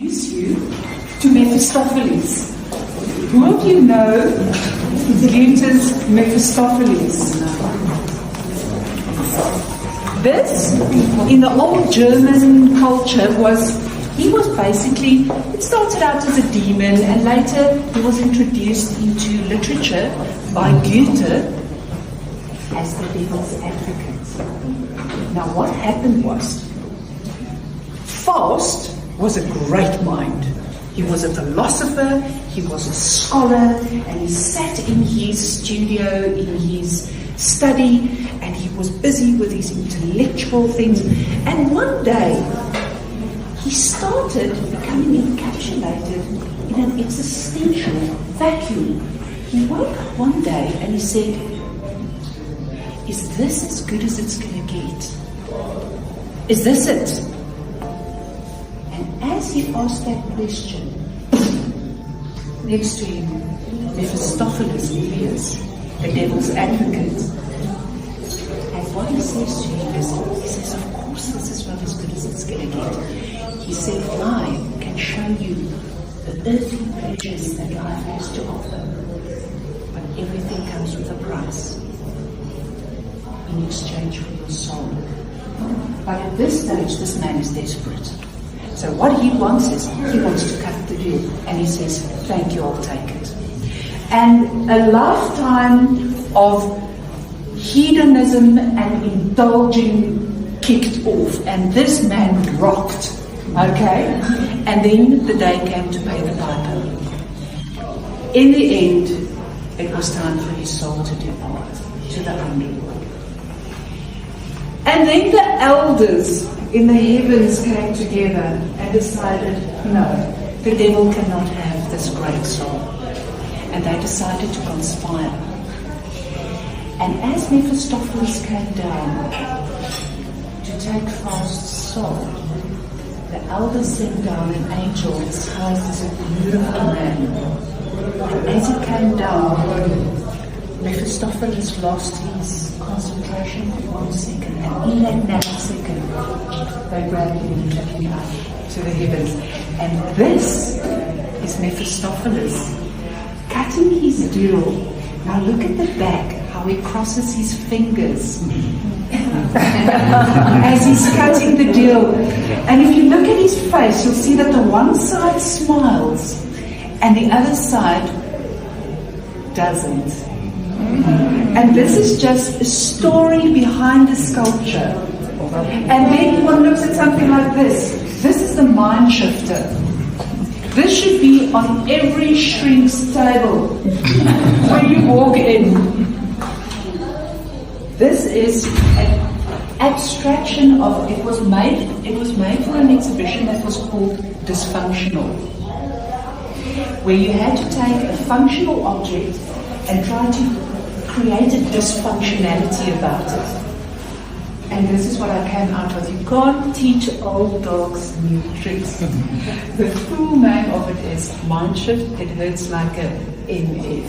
introduce you to Mephistopheles. Who of you know Goethe's Mephistopheles? This, in the old German culture, he was basically, it started out as a demon and later he was introduced into literature by Goethe as the devil's advocate. Now what happened was, Faust was a great mind. He was a philosopher, he was a scholar, and he sat in his studio, in his study, and he was busy with his intellectual things. And one day, he started becoming encapsulated in an existential vacuum. He woke up one day and he said, is this as good as it's going to get? Is this it? And as he asked that question, next to him, Mephistopheles appears, the devil's advocate. And what he says to him is, he says, of course this is not as good as it's going to get. He said, I can show you the earthly pleasures that life has to offer, but everything comes with a price in exchange for your soul. But at this stage, this man is desperate. So what he wants is, he wants to cut the deal. And he says, thank you, I'll take it. And a lifetime of hedonism and indulging kicked off. And this man rocked. Okay? And then the day came to pay the piper. In the end, it was time for his soul to depart to the underworld. And then the elders in the heavens came together and decided, no, the devil cannot have this great soul. And they decided to conspire. And as Mephistopheles came down to take Faust's soul, the elders sent down an angel disguised as a beautiful man. And as he came down, Mephistopheles lost his concentration for 1 second, and in that nanosecond, they grabbed him and took him up to the heavens. And this is Mephistopheles cutting his deal. Now look at the back, how he crosses his fingers as he's cutting the deal. And if you look at his face, you'll see that the one side smiles and the other side doesn't. And this is just a story behind the sculpture. And then one looks at something like this. This is the mind shifter. This should be on every shrink's table when you walk in. This is an abstraction of, it was made for an exhibition that was called Dysfunctional, where you had to take a functional object and try to create a dysfunctionality about it. And this is what I came out with. You can't teach old dogs new tricks. The full name of it is Mindshift. It hurts like a MF.